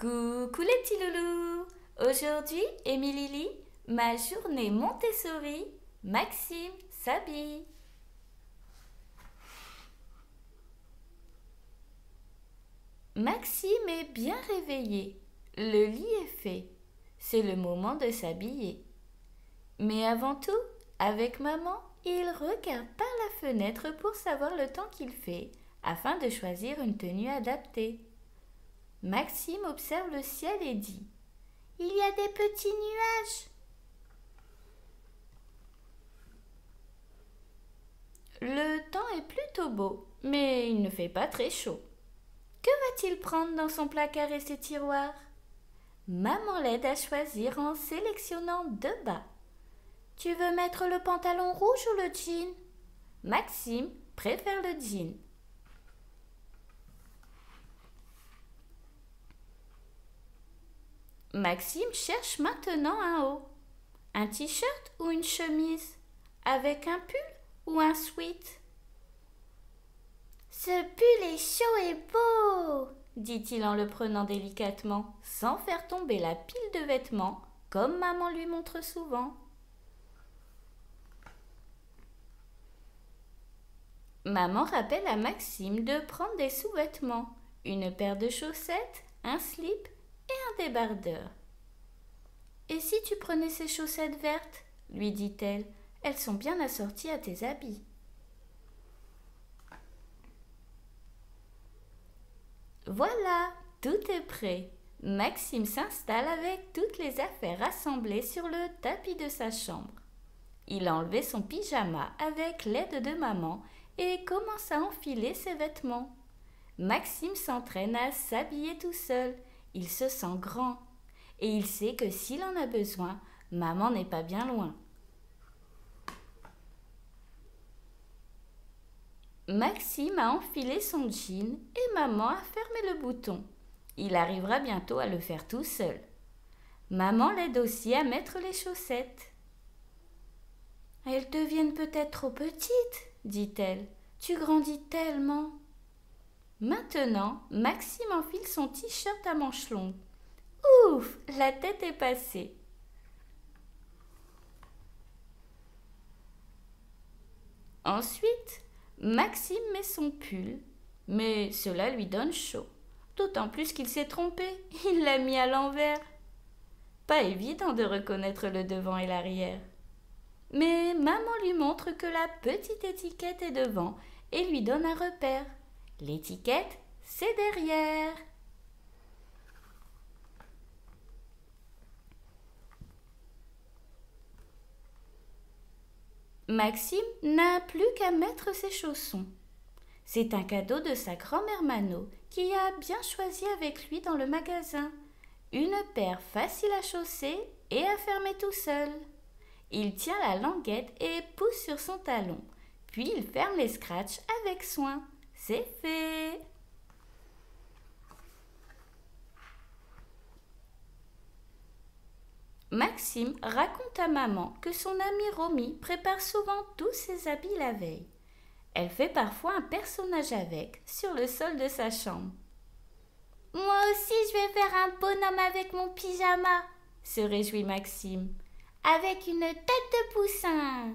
Coucou les petits loulous. Aujourd'hui, Émilie lit ma journée Montessori. Maxime s'habille. Maxime est bien réveillé. Le lit est fait. C'est le moment de s'habiller. Mais avant tout, avec maman, il regarde par la fenêtre pour savoir le temps qu'il fait, afin de choisir une tenue adaptée. Maxime observe le ciel et dit « Il y a des petits nuages !» Le temps est plutôt beau, mais il ne fait pas très chaud. Que va-t-il prendre dans son placard et ses tiroirs? Maman l'aide à choisir en sélectionnant deux bas. Tu veux mettre le pantalon rouge ou le jean? Maxime préfère le jean. Maxime cherche maintenant un haut. Un t-shirt ou une chemise? Avec un pull ou un sweat? Ce pull est chaud et beau, dit-il en le prenant délicatement, sans faire tomber la pile de vêtements, comme maman lui montre souvent. Maman rappelle à Maxime de prendre des sous-vêtements, une paire de chaussettes, un slip et un débardeur. Et si tu prenais ces chaussettes vertes, lui dit-elle, elles sont bien assorties à tes habits. Voilà, tout est prêt. Maxime s'installe avec toutes les affaires rassemblées sur le tapis de sa chambre. Il a enlevé son pyjama avec l'aide de maman et commence à enfiler ses vêtements. Maxime s'entraîne à s'habiller tout seul. Il se sent grand. Et il sait que s'il en a besoin, maman n'est pas bien loin. Maxime a enfilé son jean et maman a fermé le bouton. Il arrivera bientôt à le faire tout seul. Maman l'aide aussi à mettre les chaussettes. Elles deviennent peut-être trop petites, dit-elle. Tu grandis tellement. Maintenant, Maxime enfile son t-shirt à manches longues. Ouf, la tête est passée. Ensuite, Maxime met son pull, mais cela lui donne chaud. D'autant plus qu'il s'est trompé, il l'a mis à l'envers. Pas évident de reconnaître le devant et l'arrière. Mais maman lui montre que la petite étiquette est devant et lui donne un repère. L'étiquette, c'est derrière. Maxime n'a plus qu'à mettre ses chaussons. C'est un cadeau de sa grand-mère Mano qui a bien choisi avec lui dans le magasin. Une paire facile à chausser et à fermer tout seul. Il tient la languette et pousse sur son talon. Puis il ferme les scratchs avec soin. C'est fait! Maxime raconte à maman que son amie Romy prépare souvent tous ses habits la veille. Elle fait parfois un personnage avec sur le sol de sa chambre. Moi aussi je vais faire un bonhomme avec mon pyjama, se réjouit Maxime, avec une tête de poussin.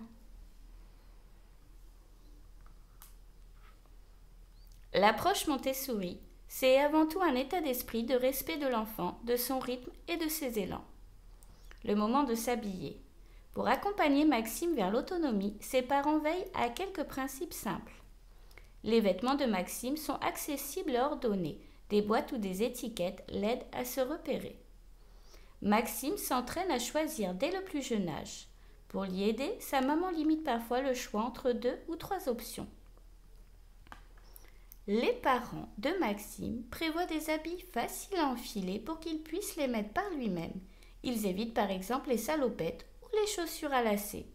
L'approche Montessori, c'est avant tout un état d'esprit de respect de l'enfant, de son rythme et de ses élans. Le moment de s'habiller. Pour accompagner Maxime vers l'autonomie, ses parents veillent à quelques principes simples. Les vêtements de Maxime sont accessibles et ordonnés. Des boîtes ou des étiquettes l'aident à se repérer. Maxime s'entraîne à choisir dès le plus jeune âge. Pour l'y aider, sa maman limite parfois le choix entre 2 ou 3 options. Les parents de Maxime prévoient des habits faciles à enfiler pour qu'il puisse les mettre par lui-même. Ils évitent par exemple les salopettes ou les chaussures à lacets.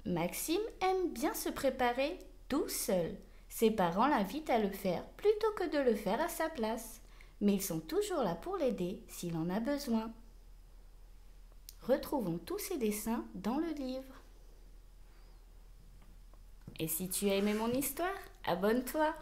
Maxime aime bien se préparer tout seul. Ses parents l'invitent à le faire plutôt que de le faire à sa place. Mais ils sont toujours là pour l'aider s'il en a besoin. Retrouvons tous ces dessins dans le livre. Et si tu as aimé mon histoire, abonne-toi.